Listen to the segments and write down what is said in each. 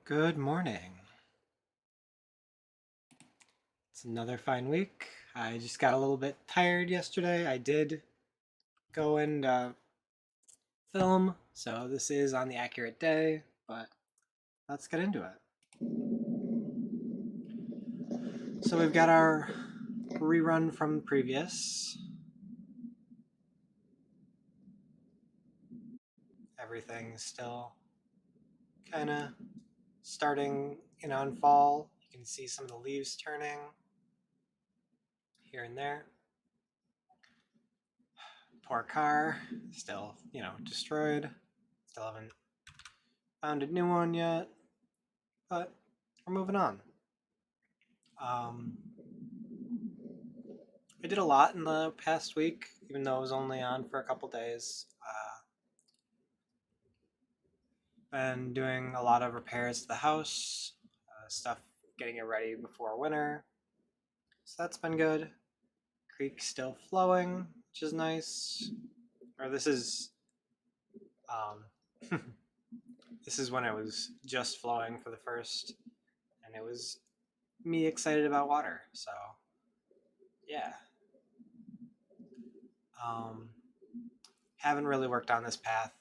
Good morning. It's another fine week. I just got a little bit tired yesterday. I did go and film, so this is on the accurate day, but let's get into it. So we've got our rerun from previous. Everything's still kind of starting, in fall. You can see some of the leaves turning here and there. Poor car, still, destroyed. Still haven't found a new one yet, but we're moving on. I did a lot in the past week, even though I was only on for a couple days. Been doing a lot of repairs to the house, stuff getting it ready before winter. So that's been good. Creek's still flowing, which is nice. Or um, this is when it was just flowing for the first, and it was me excited about water. So yeah. Um, haven't really worked on this path.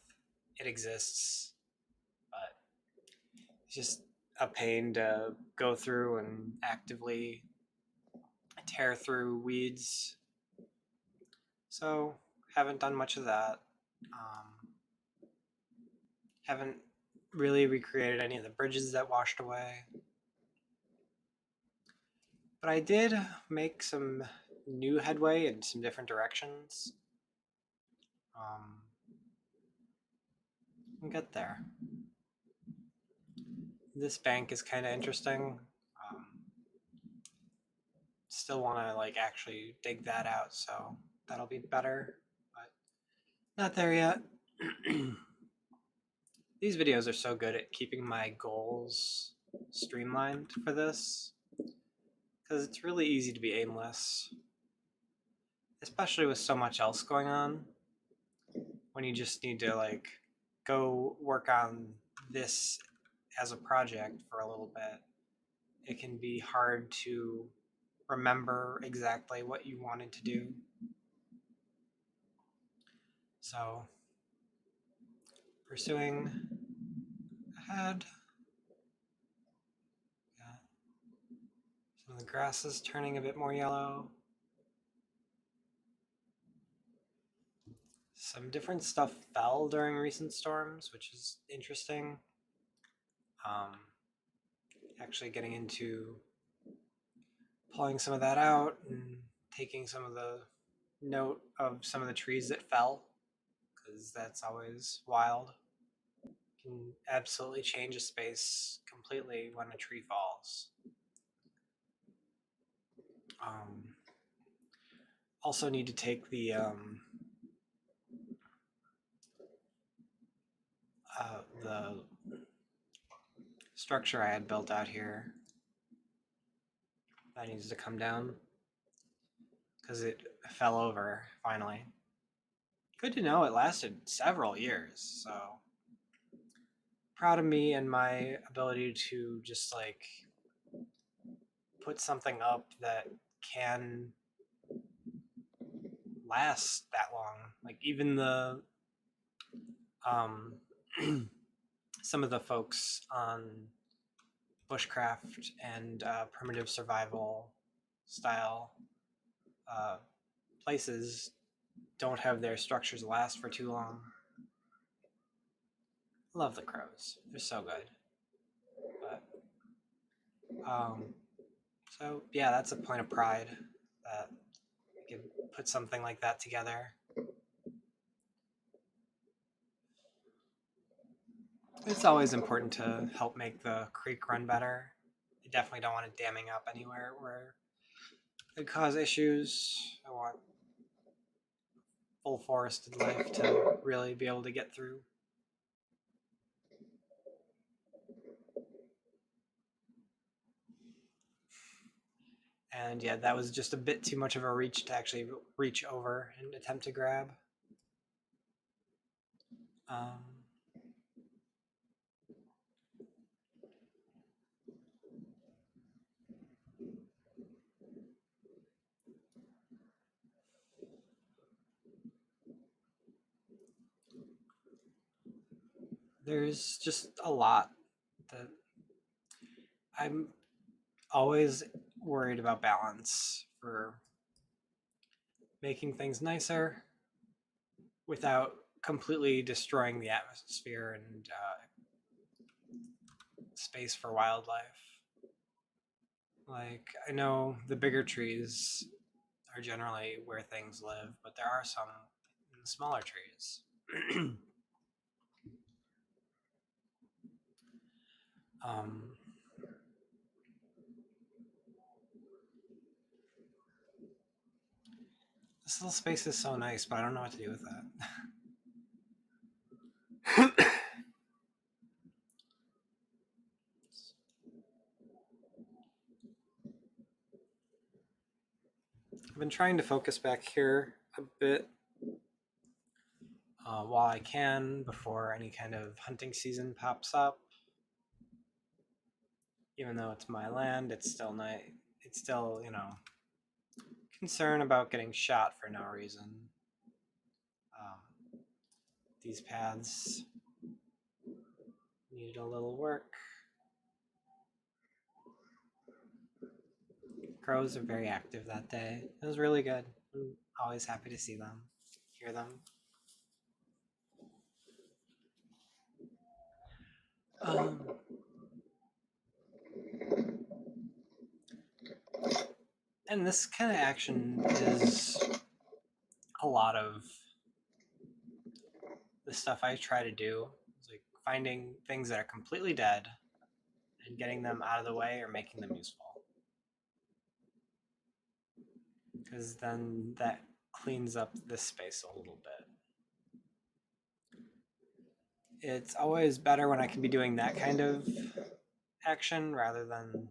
It exists, but it's just a pain to go through and actively tear through weeds. So haven't done much of that. Haven't really recreated any of the bridges that washed away. But I did make some new headway in some different directions. We'll get there. This bank is kind of interesting. Still want to actually dig that out, so that'll be better, but not there yet. These videos are so good at keeping my goals streamlined for this, because it's really easy to be aimless, especially with so much else going on. When you just need to go work on this as a project for a little bit, it can be hard to remember exactly what you wanted to do. So pursuing ahead. Got some of the grasses turning a bit more yellow. Some different stuff fell during recent storms, which is interesting. Um, actually getting into pulling some of that out and taking some of the note of some of the trees that fell, because that's always wild. Can absolutely change a space completely when a tree falls. Also need to take the structure I had built out here. That needs to come down because it fell over finally. Good to know it lasted several years, so proud of me and my ability to just put something up that can last that long. Like even the um, some of the folks on bushcraft and primitive survival style places don't have their structures last for too long. Love the crows; they're so good. But so yeah, that's a point of pride that I could put something like that together. It's always important to help make the creek run better. I definitely don't want it damming up anywhere where it could cause issues. I want full forested life to really be able to get through. And yeah, that was just a bit too much of a reach to actually reach over and attempt to grab. Um, there's just a lot that I'm always worried about balance for making things nicer without completely destroying the atmosphere and space for wildlife. Like, I know the bigger trees are generally where things live, but there are some in the smaller trees. um, this little space is so nice, but I don't know what to do with that. I've been trying to focus back here a bit while I can before any kind of hunting season pops up. Even though it's my land, it's still night. It's still, concern about getting shot for no reason. These paths needed a little work. Crows are very active that day. It was really good. I'm always happy to see them, hear them. And this kind of action is a lot of the stuff I try to do. It's like finding things that are completely dead and getting them out of the way or making them useful. Because then that cleans up this space a little bit. It's always better when I can be doing that kind of action rather than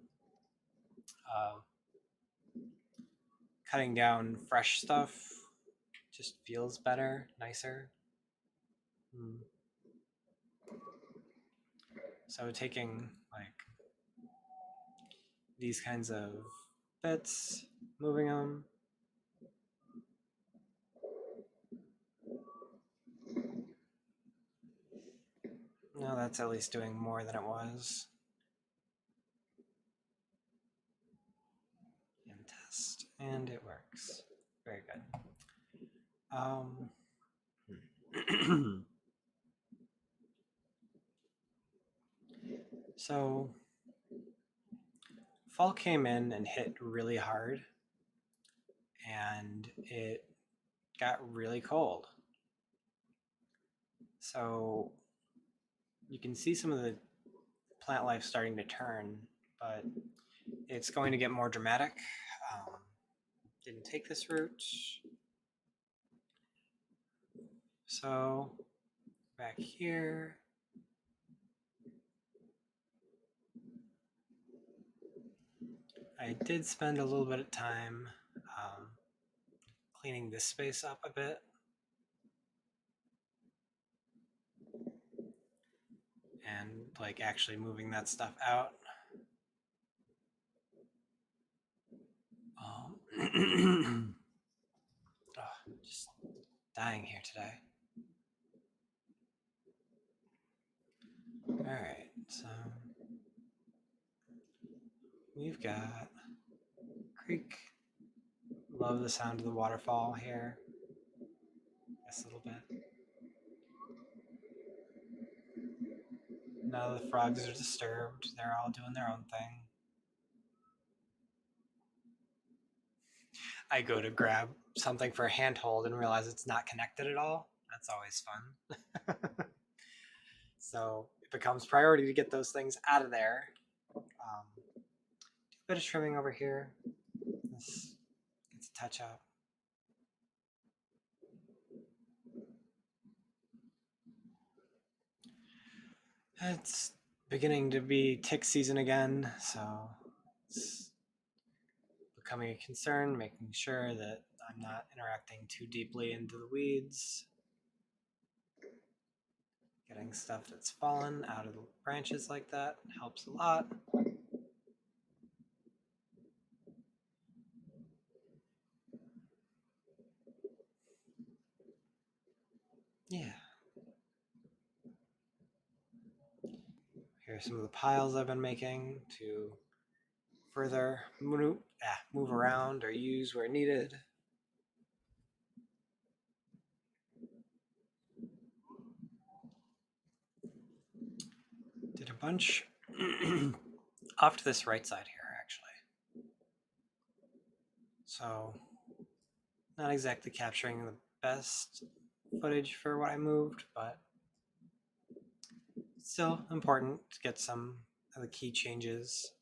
cutting down fresh stuff. Just feels better, nicer. So taking like these kinds of bits, moving them. No, that's at least doing more than it was. And test, and it works. Very good. So fall came in and hit really hard, and it got really cold. So you can see some of the plant life starting to turn, but it's going to get more dramatic. Didn't take this route. So back here, I did spend a little bit of time cleaning this space up a bit. And like actually moving that stuff out. Just dying here today. Alright, so we've got creek. Love the sound of the waterfall here. This little bit. None of the frogs are disturbed. They're all doing their own thing. I go to grab something for a handhold and realize it's not connected at all. That's always fun. So it becomes priority to get those things out of there. Do a bit of trimming over here. This gets a touch up. It's beginning to be tick season again, so it's becoming a concern, making sure that I'm not interacting too deeply into the weeds. Getting stuff that's fallen out of the branches like that helps a lot. Yeah. Here's some of the piles I've been making to further move around or use where needed. Did a bunch off to this right side here, actually. So, not exactly capturing the best footage for what I moved, but still important to get some of the key changes.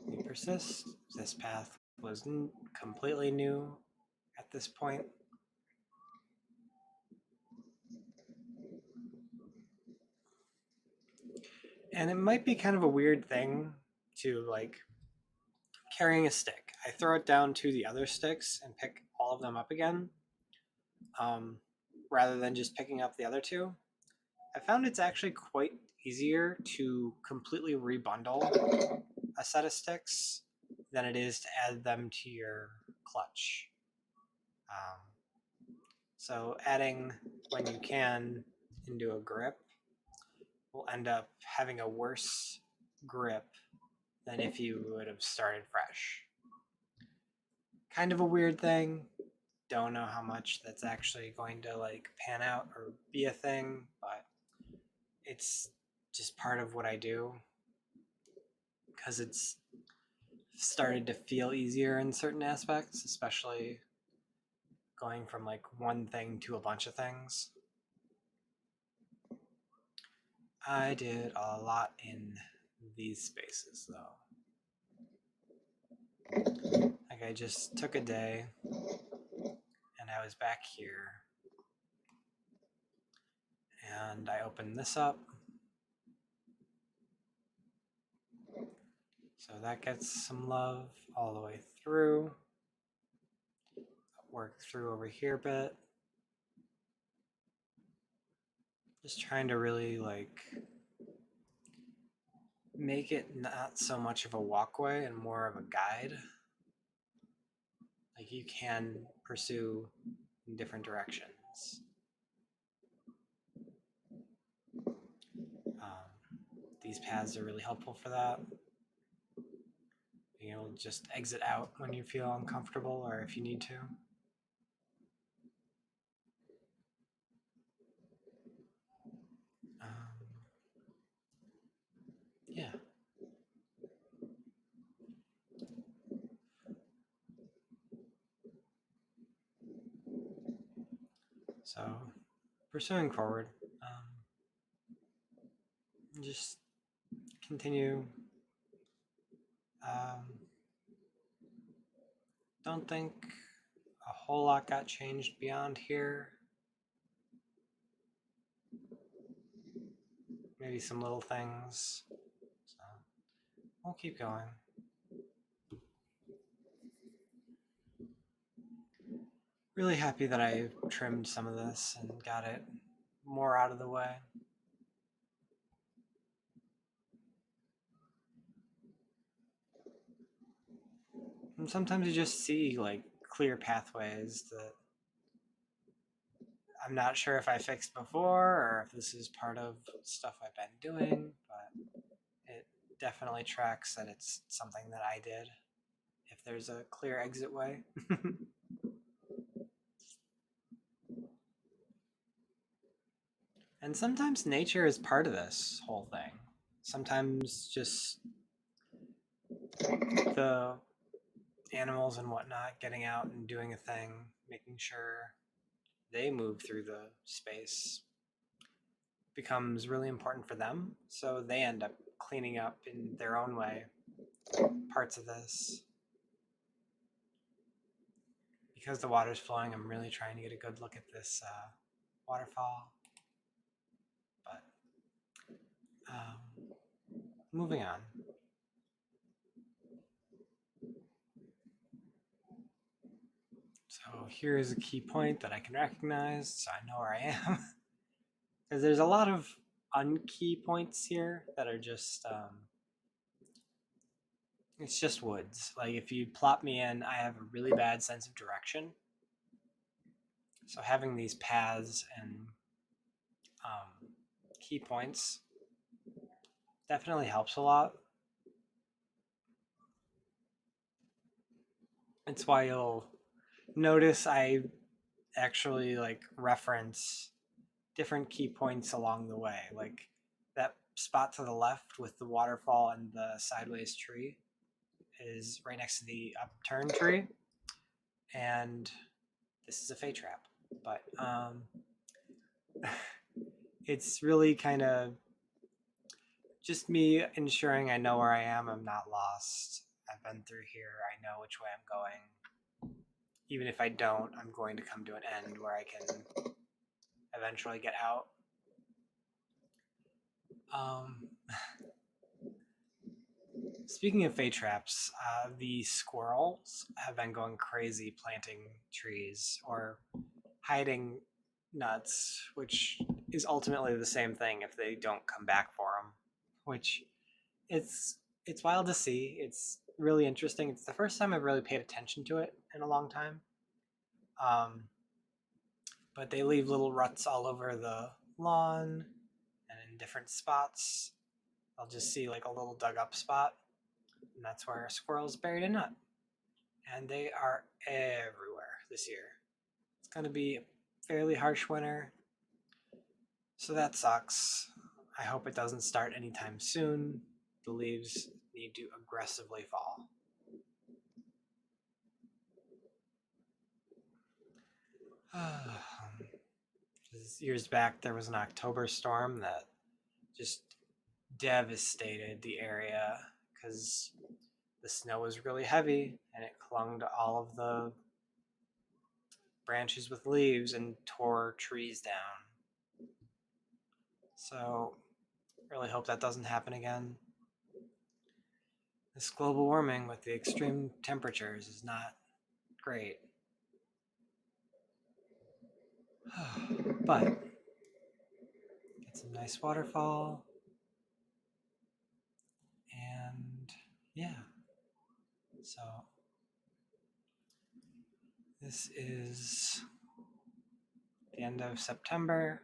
We persist. This path was completely new at this point. And it might be kind of a weird thing to like carrying a stick. I throw it down to the other sticks and pick all of them up again, rather than just picking up the other two. I found it's actually quite easier to completely rebundle a set of sticks than it is to add them to your clutch. So adding when you can into a grip will end up having a worse grip than if you would have started fresh. Kind of a weird thing. Don't know how much that's actually going to like pan out or be a thing, but it's just part of what I do because it's started to feel easier in certain aspects, especially going from like one thing to a bunch of things. I did a lot in these spaces though. Like I just took a day and I was back here and I opened this up. So that gets some love all the way through. Work through over here a bit. Just trying to really like make it not so much of a walkway and more of a guide. Like you can pursue in different directions. These paths are really helpful for that. Being able to just exit out when you feel uncomfortable or if you need to. Yeah. So, pursuing forward, just continue. Don't think a whole lot got changed beyond here. Maybe some little things. So, we'll keep going. Really happy that I trimmed some of this and got it more out of the way. And sometimes you just see like clear pathways that I'm not sure if I fixed before or if this is part of stuff I've been doing, but it definitely tracks that it's something that I did if there's a clear exit way. And sometimes nature is part of this whole thing. Sometimes just the animals and whatnot getting out and doing a thing, making sure they move through the space becomes really important for them. So they end up cleaning up in their own way parts of this. Because the water's flowing, I'm really trying to get a good look at this waterfall. But moving on. So here is a key point that I can recognize, so I know where I am. Because there's a lot of unkey points here that are just, it's just woods. Like if you plop me in, I have a really bad sense of direction. So having these paths and key points definitely helps a lot. It's why you'll notice I actually like reference different key points along the way. Like that spot to the left with the waterfall and the sideways tree is right next to the upturned tree. And this is a Fey trap. But it's really kind of just me ensuring I know where I am. I'm not lost. I've been through here. I know which way I'm going. Even if I don't, I'm going to come to an end where I can eventually get out. Speaking of Fey traps, the squirrels have been going crazy planting trees or hiding nuts, which is ultimately the same thing if they don't come back for them. Which it's wild to see. It's really interesting. It's the first time I've really paid attention to it in a long time. But they leave little ruts all over the lawn and in different spots. I'll just see like a little dug up spot, and that's where a squirrel's buried a nut. And they are everywhere this year. It's going to be a fairly harsh winter, so that sucks. I hope it doesn't start anytime soon. The leaves need to aggressively fall. Years back, there was an October storm that just devastated the area because the snow was really heavy and it clung to all of the branches with leaves and tore trees down. So, really hope that doesn't happen again. This global warming with the extreme temperatures is not great. But get some nice waterfall. And yeah. So this is the end of September.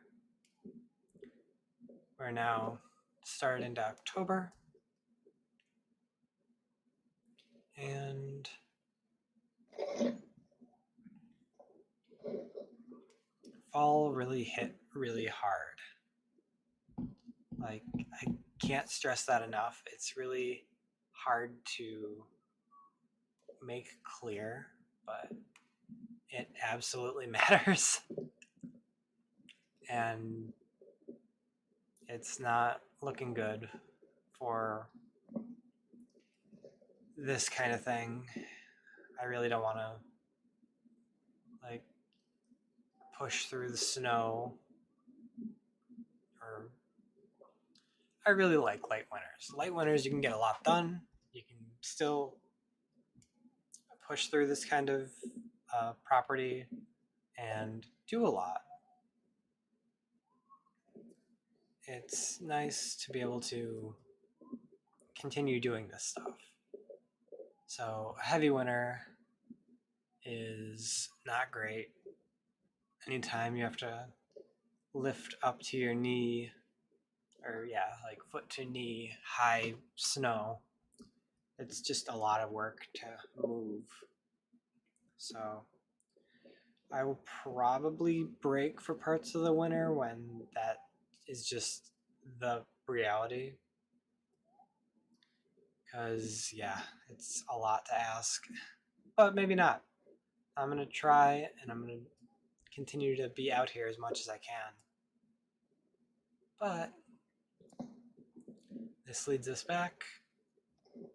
We're now started into October. And fall really hit really hard. Like, I can't stress that enough. It's really hard to make clear, but it absolutely matters. And it's not looking good for this kind of thing. I really don't want to like push through the snow, or I really like light winters. Light winters, you can get a lot done. You can still push through this kind of property and do a lot. It's nice to be able to continue doing this stuff. So a heavy winter is not great. Anytime you have to lift up to your knee, or yeah, like foot to knee high snow, it's just a lot of work to move. So I will probably break for parts of the winter when that is just the reality. Because, yeah, it's a lot to ask. But maybe not. I'm going to try, and I'm going to continue to be out here as much as I can. But this leads us back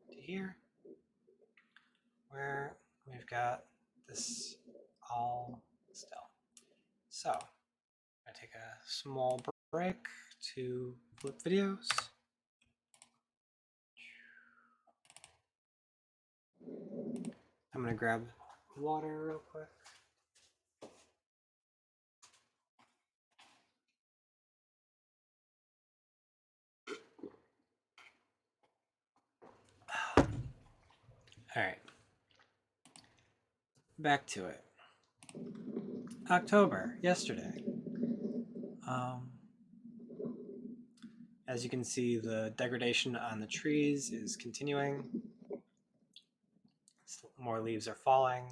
to here, where we've got this all still. So, I'm going to take a small break to flip videos. I'm going to grab water real quick. All right. Back to it. October, yesterday. As you can see, the degradation on the trees is continuing. More leaves are falling.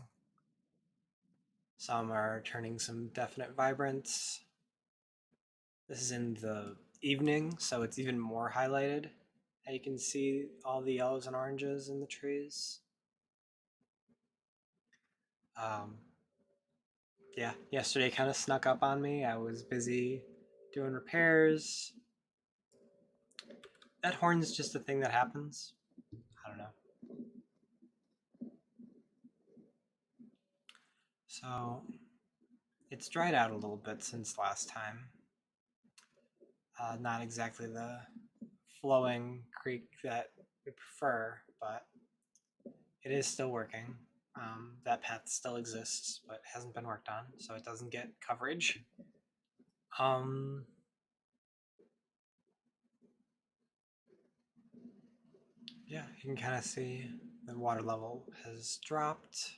Some are turning some definite vibrance. This is in the evening, so it's even more highlighted. And you can see all the yellows and oranges in the trees. Yeah, yesterday kind of snuck up on me. I was busy doing repairs. That horn's just a thing that happens. I don't know. So it's dried out a little bit since last time. Not exactly the flowing creek that we prefer, but it is still working. That path still exists, but hasn't been worked on, so it doesn't get coverage. Yeah, you can kind of see the water level has dropped.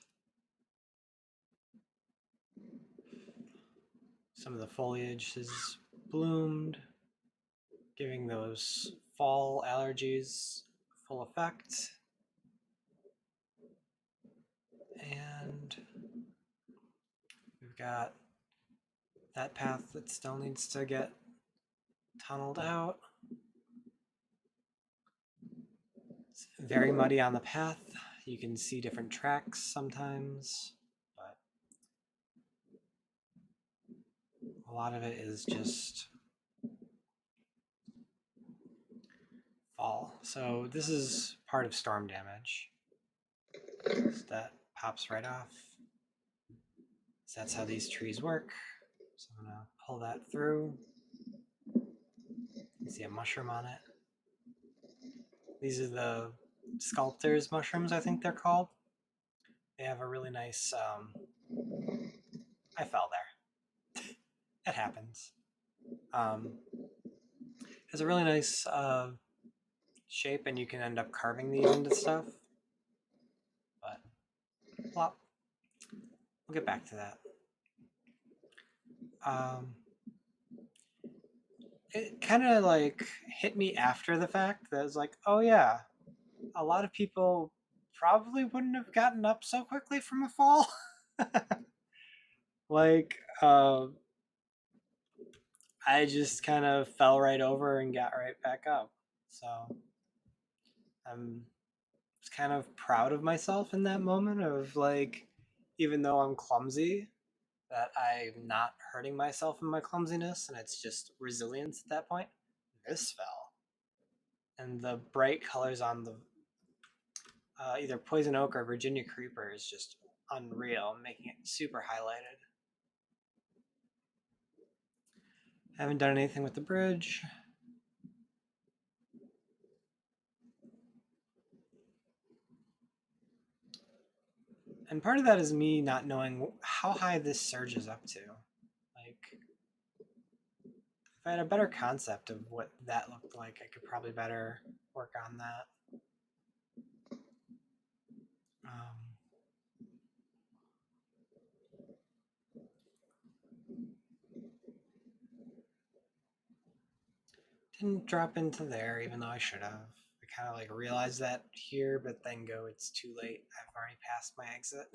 Some of the foliage has bloomed, giving those fall allergies full effect. And we've got that path that still needs to get tunneled out. It's very muddy on the path. You can see different tracks sometimes, but a lot of it is just fall. So this is part of storm damage. So that pops right off. So that's how these trees work. So I'm gonna pull that through. You see a mushroom on it. These are the sculptor's mushrooms, I think they're called. They have a really nice, I fell there. It happens. It's a really nice shape, and you can end up carving these into stuff. But, plop. We'll get back to that. It kind of like hit me after the fact that it's like, oh yeah, a lot of people probably wouldn't have gotten up so quickly from a fall. Like, I just kind of fell right over and got right back up. So I'm just kind of proud of myself in that moment of like, even though I'm clumsy, that I'm not hurting myself in my clumsiness and it's just resilience at that point. This fell. And the bright colors on the either poison oak or Virginia creeper is just unreal, making it super highlighted. Haven't done anything with the bridge. And part of that is me not knowing how high this surges up to. Like, if I had a better concept of what that looked like, I could probably better work on that. Didn't drop into there, even though I should have. I kind of like realized that here, but then go, it's too late. I've already passed my exit.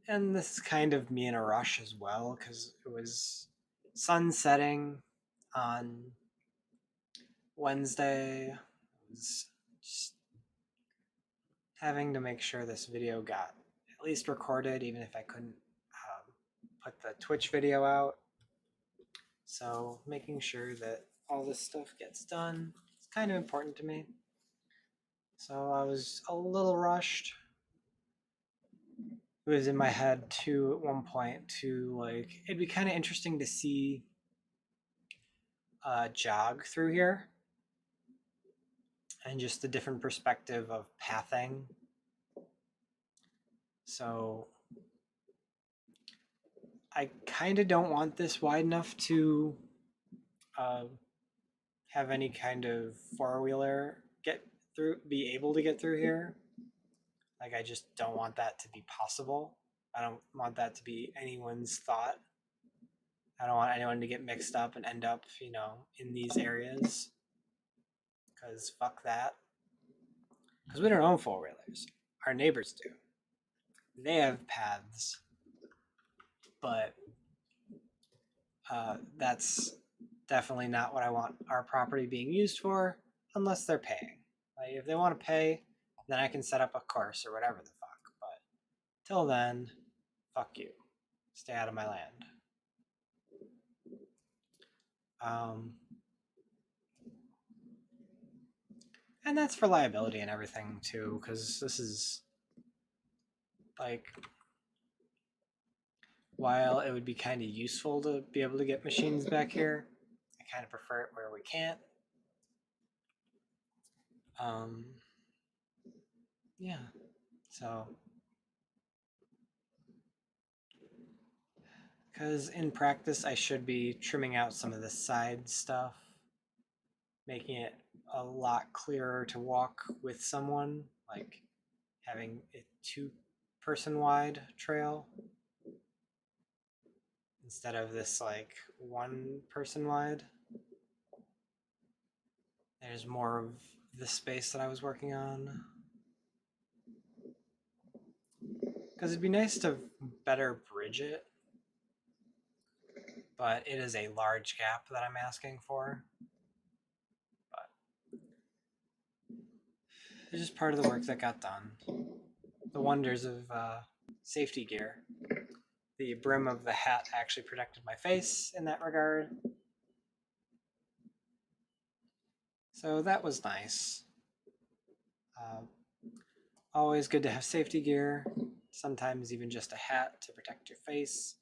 And this is kind of me in a rush as well, because it was sun setting on Wednesday. I was just having to make sure this video got at least recorded, even if I couldn't put the Twitch video out. So making sure that all this stuff gets done is kind of important to me. So I was a little rushed. It was in my head too at one point to like, it'd be kind of interesting to see jog through here and just the different perspective of pathing. So I kind of don't want this wide enough to have any kind of four-wheeler get be able to get through here. Like, I just don't want that to be possible. I don't want that to be anyone's thought. I don't want anyone to get mixed up and end up, in these areas. Because fuck that. Because we don't own four-wheelers. Our neighbors do. They have paths. But that's definitely not what I want our property being used for, unless they're paying. Like, if they want to pay, then I can set up a course or whatever the fuck. But till then, fuck you. Stay out of my land. And that's for liability and everything too, because this is like, while it would be kind of useful to be able to get machines back here, I kind of prefer it where we can't. Yeah, so because in practice I should be trimming out some of the side stuff, making it a lot clearer to walk with someone, like having a 2-person wide trail instead of this like 1-person wide. There's more of the space that I was working on. Because it'd be nice to better bridge it, but it is a large gap that I'm asking for. But it's just part of the work that got done. The wonders of safety gear. The brim of the hat actually protected my face in that regard. So that was nice. Always good to have safety gear. Sometimes even just a hat to protect your face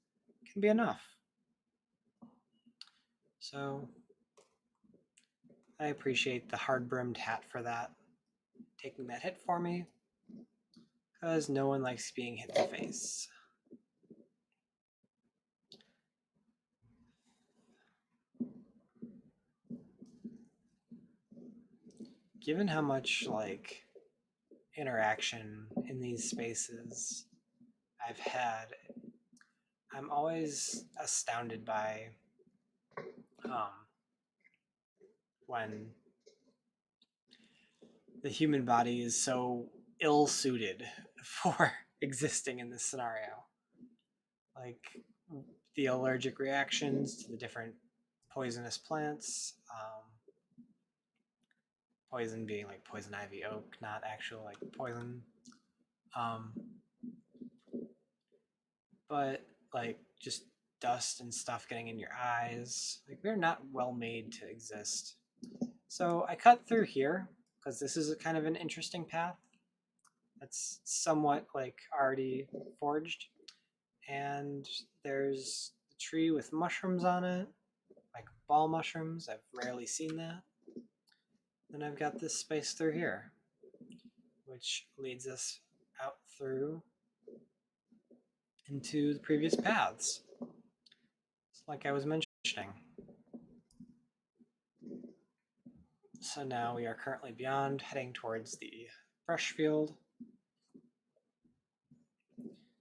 can be enough. So I appreciate the hard-brimmed hat for that, taking that hit for me, because no one likes being hit in the face. Given how much like interaction in these spaces I've had, I'm always astounded by when the human body is so ill-suited for existing in this scenario. Like the allergic reactions to the different poisonous plants, poison being like poison ivy oak, not actual like poison. But like just dust and stuff getting in your eyes. Like they're not well made to exist. So I cut through here because this is a kind of an interesting path that's somewhat like already forged. And there's a tree with mushrooms on it, like ball mushrooms. I've rarely seen that. Then I've got this space through here, which leads us out through into the previous paths, like I was mentioning. So now we are currently beyond, heading towards the brush field,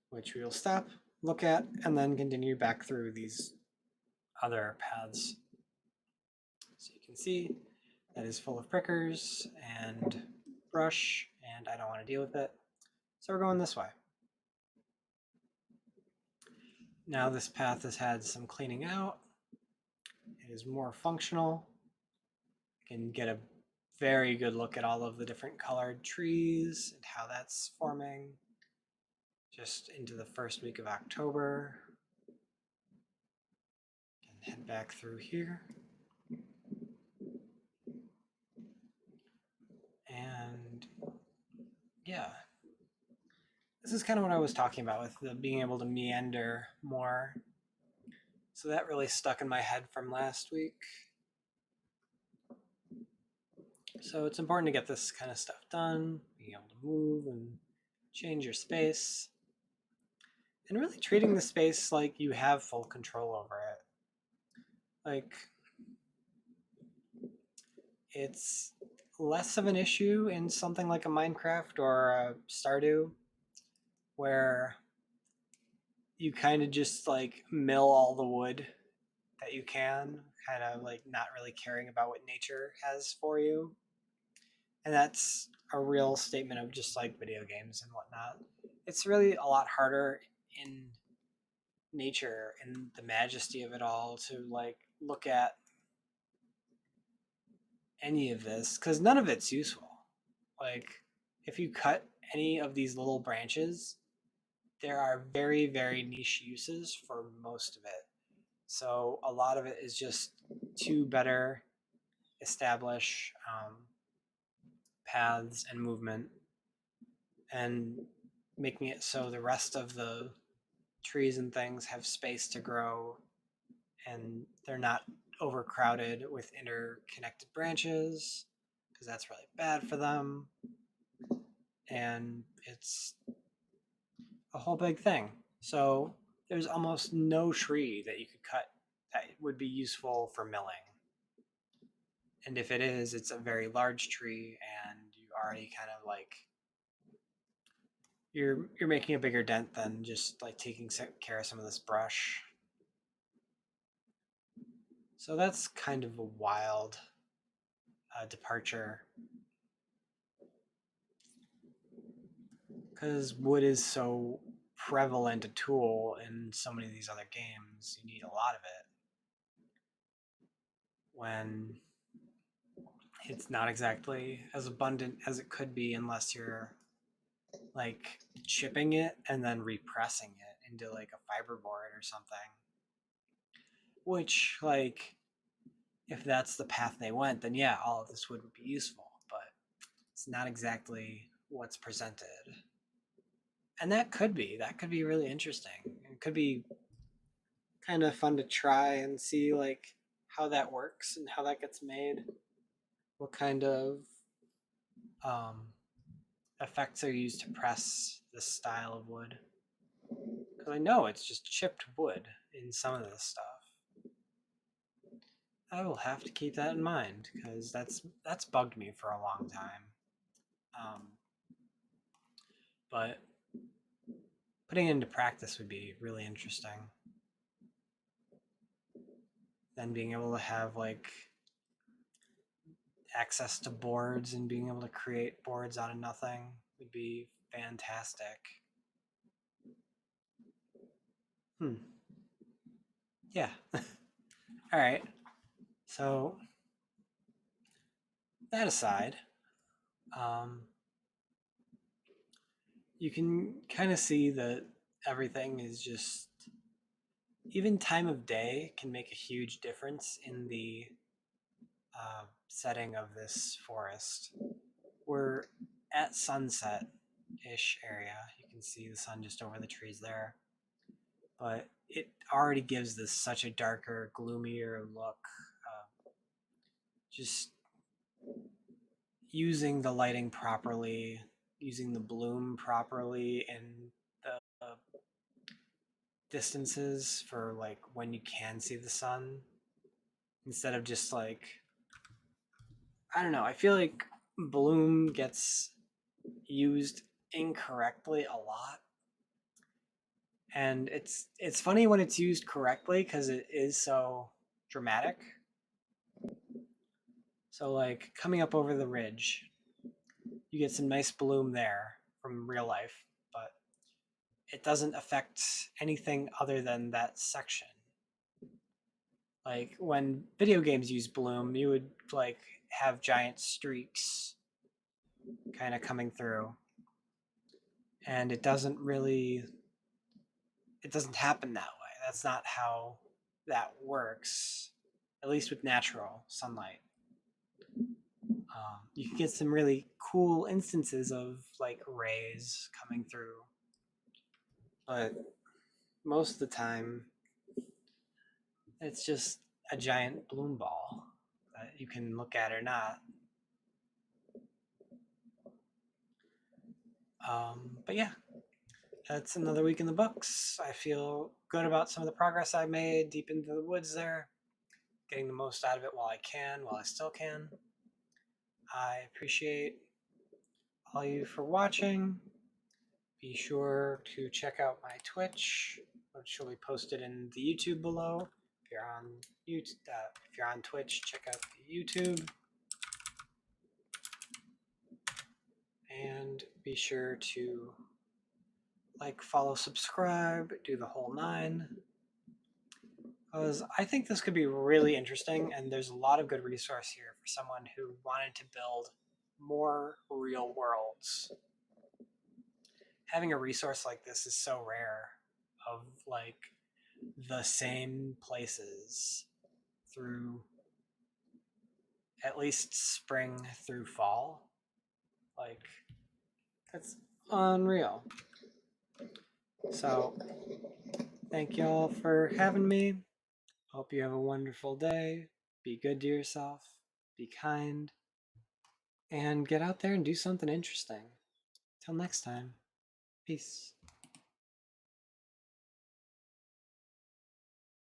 which we will stop, look at, and then continue back through these other paths. So you can see that is full of prickers and brush, and I don't want to deal with it. So we're going this way. Now this path has had some cleaning out. It is more functional. You can get a very good look at all of the different colored trees and how that's forming just into the first week of October. And head back through here. And yeah, this is kind of what I was talking about with the being able to meander more. So that really stuck in my head from last week. So it's important to get this kind of stuff done, being able to move and change your space, and really treating the space like you have full control over it. Like, it's less of an issue in something like a Minecraft or a Stardew, where you kind of just like mill all the wood that you can, kind of like not really caring about what nature has for you. And that's a real statement of just like video games and whatnot. It's really a lot harder in nature and the majesty of it all to like look at any of this because none of it's useful. Like, if you cut any of these little branches, there are very, very niche uses for most of it. So, a lot of it is just to better establish paths and movement and making it so the rest of the trees and things have space to grow and they're not overcrowded with interconnected branches because that's really bad for them. And it's a whole big thing. So there's almost no tree that you could cut that would be useful for milling. And if it is, it's a very large tree and you already kind of like you're making a bigger dent than just like taking care of some of this brush. So that's kind of a wild departure because wood is so prevalent a tool in so many of these other games. You need a lot of it when it's not exactly as abundant as it could be unless you're like chipping it and then repressing it into like a fiberboard or something. Which, like, if that's the path they went, then yeah, all of this wood would be useful, but it's not exactly what's presented. And that could be really interesting. It could be kind of fun to try and see like how that works and how that gets made. What kind of um, effects are used to press this style of wood? Because I know it's just chipped wood in some of this stuff. I will have to keep that in mind because that's bugged me for a long time. Um, but putting it into practice would be really interesting. Then being able to have like access to boards and being able to create boards out of nothing would be fantastic. Hmm. Yeah. All right. So that aside, um, you can kind of see that everything is just even time of day can make a huge difference in the setting of this forest. We're at sunset ish area. You can see the sun just over the trees there. But it already gives this such a darker, gloomier look. Just using the lighting properly, using the bloom properly, and the distances for like when you can see the sun instead of just like I don't know. I feel like bloom gets used incorrectly a lot, and it's funny when it's used correctly because it is so dramatic. So like coming up over the ridge, you get some nice bloom there from real life, but it doesn't affect anything other than that section. Like when video games use bloom, you would like have giant streaks kind of coming through, and it doesn't happen that way. That's not how that works, at least with natural sunlight. You can get some really cool instances of like rays coming through, but most of the time it's just a giant bloom ball that you can look at or not. But yeah, that's another week in the books. I feel good about some of the progress I made deep into the woods there, getting the most out of it while I still can. I appreciate all you for watching. Be sure to check out my Twitch, which will be posted in the YouTube below. If you're on Twitch, check out the YouTube. And be sure to like, follow, subscribe, do the whole nine. Because I think this could be really interesting, and there's a lot of good resource here for someone who wanted to build more real worlds. Having a resource like this is so rare, of like the same places through at least spring through fall. Like, that's unreal. So, thank y'all for having me. Hope you have a wonderful day. Be good to yourself. Be kind. And get out there and do something interesting. Till next time. Peace.